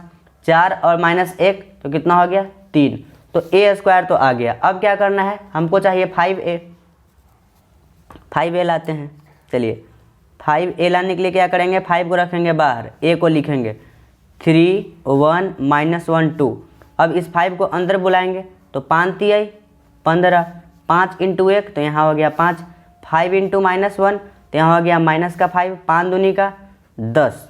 4 और -1 तो कितना हो गया 3, तो ए स्क्वायर तो आ गया। अब क्या करना है, हमको चाहिए 5a लाते हैं। चलिए 5a लाने के लिए क्या करेंगे, 5 को रखेंगे बाहर, a को लिखेंगे 3 1 -1 2। अब इस 5 को अंदर बुलाएंगे तो 5 3 15, 5 इंटू 1 तो यहाँ हो गया 5, 5 इंटू -1 तो यहाँ हो गया माइनस का 5, 5 दूनी का 10।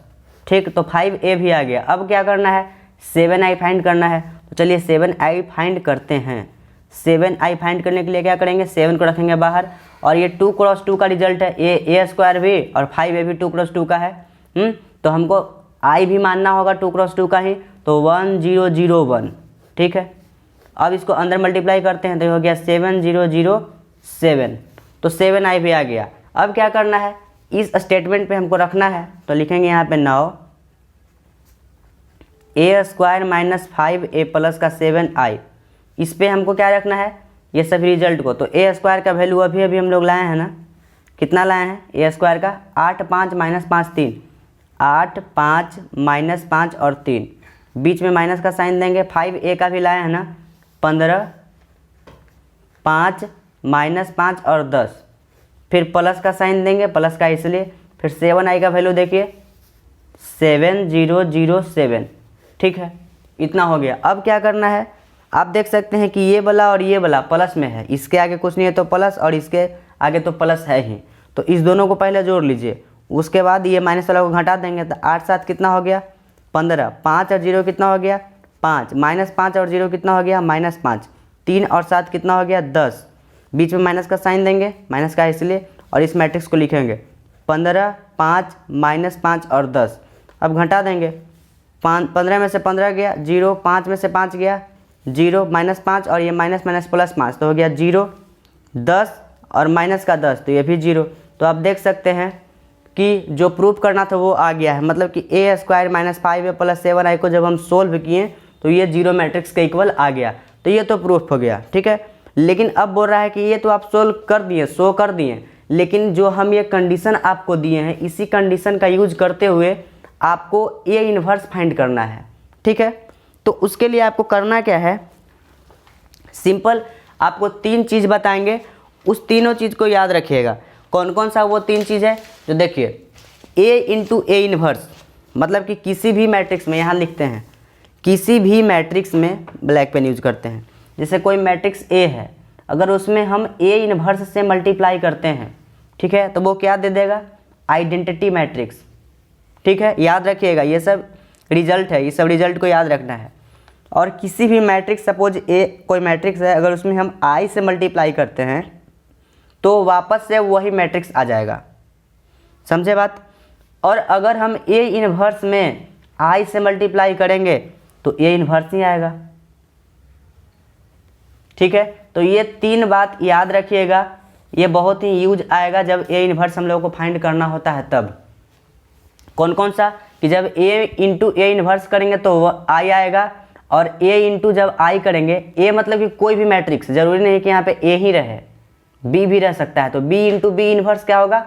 ठीक, तो 5a भी आ गया। अब क्या करना है, 7i फाइंड करना है। तो चलिए 7i फाइंड करते हैं। 7i फाइंड करने के लिए क्या करेंगे, 7 को रखेंगे बाहर और ये 2 क्रॉस 2 का रिजल्ट है, ए स्क्वायर भी और 5a भी 2 क्रॉस 2 का है। तो हमको i भी मानना होगा 2 क्रॉस 2 का ही, तो 1 0 0 1। ठीक है, अब इसको अंदर मल्टीप्लाई करते हैं तो हो गया 7 0 0 7, तो 7i भी आ गया। अब क्या करना है, इस स्टेटमेंट पे हमको रखना है, तो लिखेंगे यहाँ पे नाउ ए स्क्वायर माइनस 5a प्लस का 7i। इस पे हमको क्या रखना है, ये सभी रिजल्ट को। तो ए स्क्वायर का वैल्यू अभी अभी हम लोग लाए हैं ना, कितना लाए हैं ए स्क्वायर का, 8 5 -5 3, 8 5 -5 और 3, बीच में माइनस का साइन देंगे। 5a का भी लाए हैं ना, 15 5 -5 और 10, फिर प्लस का साइन देंगे, प्लस का इसलिए। फिर 7i का वैल्यू देखिए 7007। ठीक है, इतना हो गया। अब क्या करना है, आप देख सकते हैं कि ये वाला और ये वाला प्लस में है, इसके आगे कुछ नहीं है तो प्लस और इसके आगे तो प्लस है ही, तो इस दोनों को पहले जोड़ लीजिए। उसके बाद ये माइनस वाला को घटा देंगे तो 8 7 कितना हो गया 15, 5 और 0 कितना हो गया 5, -5 और 0 कितना हो गया -5, 3 और 7 कितना हो गया 10, बीच में माइनस का साइन देंगे, माइनस का इसलिए, और इस मैट्रिक्स को लिखेंगे 15 5 -5 और 10। अब घटा देंगे, 15 में से 15 गया 0, 5 में से 5 गया 0, -5 और ये माइनस माइनस प्लस 5 तो हो गया 0, 10 और माइनस का 10 तो ये भी 0। तो आप देख सकते हैं कि जो प्रूफ करना था वो आ गया है, मतलब कि ए square minus 5a plus 7i को जब हम सोल्व किए तो ये 0 मैट्रिक्स के इक्वल आ गया, तो ये तो प्रूफ हो गया। ठीक है, लेकिन अब बोल रहा है कि ये तो आप सोल्व कर दिए, शो कर दिए, लेकिन जो हम ये कंडीशन आपको दिए हैं इसी कंडीशन का यूज करते हुए आपको ए इन्वर्स फाइंड करना है। ठीक है, तो उसके लिए आपको करना क्या है, सिंपल आपको 3 चीज़ बताएंगे, उस तीनों चीज़ को याद रखिएगा। कौन कौन सा वो 3 चीज़ है, जो देखिए ए इंटू ए इन्वर्स, मतलब कि किसी भी मैट्रिक्स में, यहाँ लिखते हैं किसी भी मैट्रिक्स में, ब्लैक पेन यूज करते हैं, जैसे कोई मैट्रिक्स ए है, अगर उसमें हम ए इन्वर्स से मल्टीप्लाई करते हैं, ठीक है, तो वो क्या दे देगा, आइडेंटिटी मैट्रिक्स। ठीक है, याद रखिएगा, ये सब रिजल्ट है, ये सब रिजल्ट को याद रखना है। और किसी भी मैट्रिक्स, सपोज ए कोई मैट्रिक्स है, अगर उसमें हम आई से मल्टीप्लाई करते हैं तो वापस से वही मैट्रिक्स आ जाएगा, समझे बात। और अगर हम ए इन्वर्स में आई से मल्टीप्लाई करेंगे तो ए इन्वर्स ही आएगा। ठीक है, तो ये 3 बात याद रखिएगा, ये बहुत ही यूज आएगा जब ए इन्वर्स हम लोग को फाइंड करना होता है तब। कौन कौन सा, कि जब ए इंटू ए इन्वर्स करेंगे तो वो आई आएगा, और ए इंटू जब आई करेंगे, ए मतलब कि कोई भी मैट्रिक्स, जरूरी नहीं कि यहाँ पे ए ही रहे, बी भी रह सकता है, तो बी इंटू बी इन्वर्स क्या होगा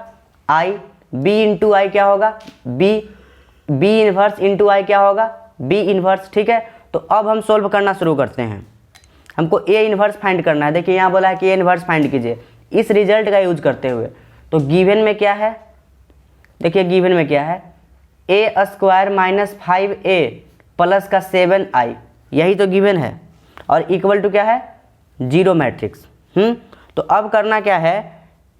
आई, बी इंटू आई क्या होगा बी, बी इन्वर्स इंटू आई क्या होगा बी इन्वर्स। ठीक है, तो अब हम सोल्व करना शुरू करते हैं, हमको ए इन्वर्स फाइंड करना है। देखिए यहाँ बोला है कि ए इन्वर्स फाइंड कीजिए इस रिजल्ट का यूज करते हुए। तो गिवन में क्या है, देखिए गिवन में क्या है, a square minus 5a plus का 7i, यही तो गिवन है, और इक्वल टू क्या है 0 मैट्रिक्स। तो अब करना क्या है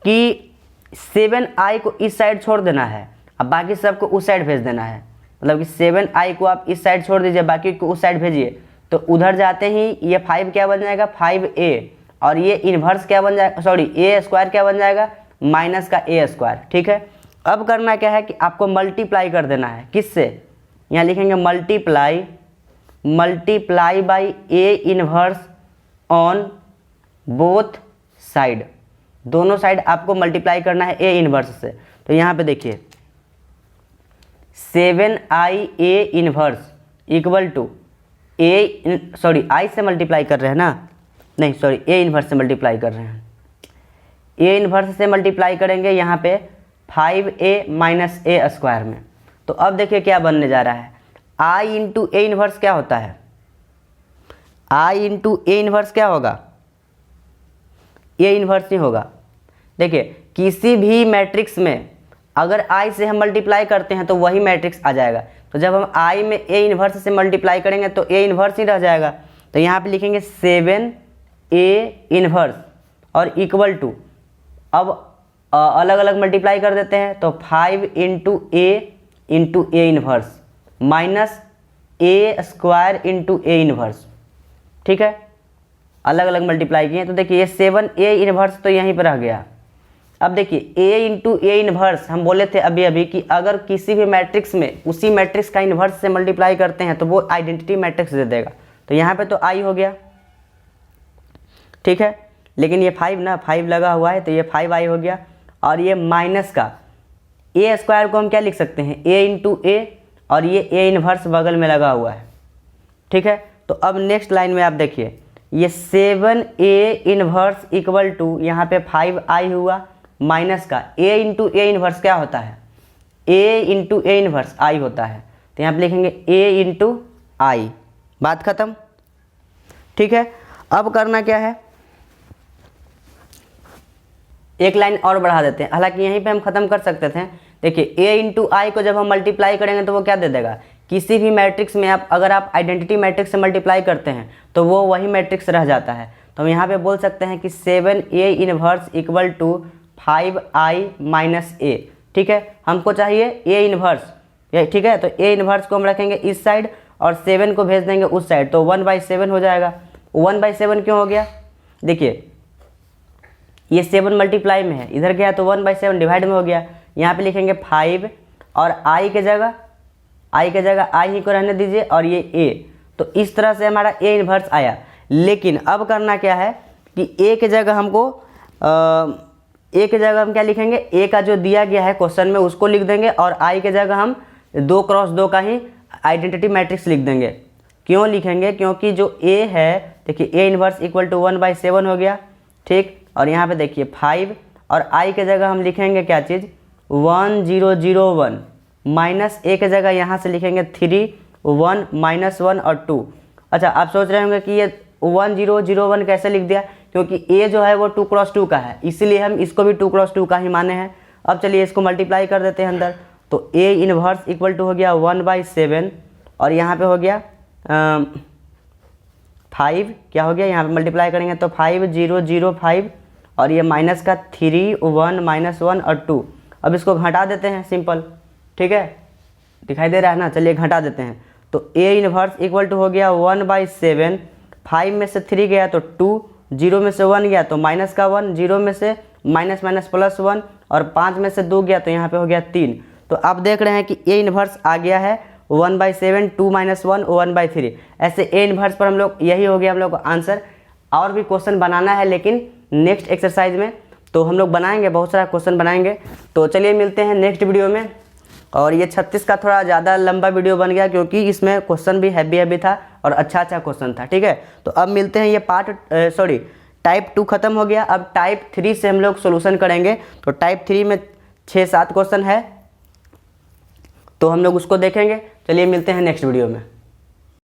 कि 7i को इस साइड छोड़ देना है, अब बाकी सबको उस साइड भेज देना है, मतलब कि 7i को आप इस साइड छोड़ दीजिए, बाकी को उस साइड भेजिए, तो उधर जाते ही ये 5 क्या बन जाएगा 5a, और ये इन्वर्स क्या बन जाएगा, सॉरी ए स्क्वायर क्या बन जाएगा माइनस का ए स्क्वायर। ठीक है, अब करना क्या है कि आपको मल्टीप्लाई कर देना है, किससे, यहाँ लिखेंगे multiply by A inverse on both side, दोनों साइड आपको मल्टीप्लाई करना है ए इन्वर्स से। तो यहाँ पे देखिए 7i a inverse equal to I से मल्टीप्लाई कर रहे हैं ना, नहीं सॉरी ए इन्वर्स से मल्टीप्लाई कर रहे हैं। ए इन्वर्स से मल्टीप्लाई करेंगे यहाँ पे 5a माइनस ए स्क्वायर में। तो अब देखिए क्या बनने जा रहा है, आई इंटू ए इन्वर्स क्या होता है, आई इंटू ए इन्वर्स क्या होगा, ए इन्वर्स ही होगा। देखिए किसी भी मैट्रिक्स में अगर आई से हम मल्टीप्लाई करते हैं तो वही मैट्रिक्स आ जाएगा। तो जब हम आई में ए इन्वर्स से मल्टीप्लाई करेंगे तो ए इन्वर्स ही रह जाएगा। तो यहाँ पे लिखेंगे 7a इन्वर्स और इक्वल टू, अब अलग अलग मल्टीप्लाई कर देते हैं तो 5 into A inverse minus A square into A inverse. ठीक है, अलग अलग मल्टीप्लाई किए तो देखिए ये 7a इन्वर्स तो यहीं पर रह गया। अब देखिए a इंटू ए इन्वर्स, हम बोले थे अभी अभी कि अगर किसी भी मैट्रिक्स में उसी मैट्रिक्स का इन्वर्स से मल्टीप्लाई करते हैं तो वो आइडेंटिटी मैट्रिक्स दे देगा। तो यहाँ पे तो आई हो गया, ठीक है, लेकिन ये 5 लगा हुआ है तो ये 5i हो गया। और ये माइनस का ए स्क्वायर को हम क्या लिख सकते हैं, a इंटू ए, और ये ए इन्वर्स बगल में लगा हुआ है। ठीक है, तो अब नेक्स्ट लाइन में आप देखिए ये 7a इन्वर्स इक्वल टू यहाँ पे 5i हुआ माइनस का a इंटू ए इन्वर्स क्या होता है, a into A inverse i होता है। तो यहाँ पे लिखेंगे a इंटू आई, बात खत्म। ठीक है, अब करना क्या है, एक लाइन और बढ़ा देते हैं, हालांकि यहीं पे हम खत्म कर सकते थे। देखिए a इंटू आई को जब हम मल्टीप्लाई करेंगे तो वो क्या दे देगा, किसी भी मैट्रिक्स में आप अगर आप आइडेंटिटी मैट्रिक्स से मल्टीप्लाई करते हैं तो वो वही मैट्रिक्स रह जाता है। तो हम यहाँ पे बोल सकते हैं कि 7a inverse equal to 5i minus a. ठीक है, हमको चाहिए a इन्वर्स, ठीक है, तो a इन्वर्स को हम रखेंगे इस साइड और 7 को भेज देंगे उस साइड, तो 1/7 हो जाएगा। 1/7 क्यों हो गया, देखिए ये 7 मल्टीप्लाई में है, इधर गया तो 1/7 डिवाइड में हो गया। यहाँ पे लिखेंगे 5 और i के जगह i ही को रहने दीजिए और ये a, तो इस तरह से हमारा a इन्वर्स आया। लेकिन अब करना क्या है कि a के जगह हमको a के जगह हम क्या लिखेंगे, a का जो दिया गया है क्वेश्चन में उसको लिख देंगे और i के जगह हम 2x2 का ही आइडेंटिटी मैट्रिक्स लिख देंगे। क्यों लिखेंगे, क्योंकि जो a है देखिए a इन्वर्स इक्वल टू 1/7 हो गया। ठीक, और यहाँ पे देखिए 5 और i के जगह हम लिखेंगे क्या चीज़ 1001 माइनस a के जगह यहाँ से लिखेंगे 3 1 -1 और 2। अच्छा, आप सोच रहे होंगे कि ये 1001 कैसे लिख दिया, क्योंकि a जो है वो 2x2 का है, इसीलिए हम इसको भी 2x2 का ही माने हैं। अब चलिए इसको मल्टीप्लाई कर देते हैं अंदर, तो a इन्वर्स इक्वल टू हो गया 1/7 और यहाँ पे हो गया 5, क्या हो गया, यहाँ पे मल्टीप्लाई करेंगे तो 5005 और ये माइनस का 3 1 -1 और 2। अब इसको घटा देते हैं सिंपल, ठीक है, दिखाई दे रहा है ना, चलिए घटा देते हैं। तो a इन्वर्स इक्वल टू हो गया 1/7, 5 में से 3 गया तो 2, 0 में से 1 गया तो माइनस का 1, 0 में से माइनस +1 और 5 में से 2 गया तो यहाँ पे हो गया 3। तो आप देख रहे हैं कि a इन्वर्स आ गया है 1/7, 2 -1 1/3। ऐसे a इन्वर्स पर हम लोग, यही हो गया हम लोग का आंसर। और भी क्वेश्चन बनाना है लेकिन नेक्स्ट एक्सरसाइज में, तो हम लोग बनाएंगे, बहुत सारा क्वेश्चन बनाएंगे। तो चलिए मिलते हैं नेक्स्ट वीडियो में। और ये 36 का थोड़ा ज़्यादा लंबा वीडियो बन गया क्योंकि इसमें क्वेश्चन भी हैवी था और अच्छा क्वेश्चन था। ठीक है, तो अब मिलते हैं, ये टाइप 2 खत्म हो गया। अब टाइप 3 से हम लोग सोल्यूशन करेंगे। तो टाइप 3 में 6-7 क्वेश्चन है, तो हम लोग उसको देखेंगे। चलिए मिलते हैं नेक्स्ट वीडियो में।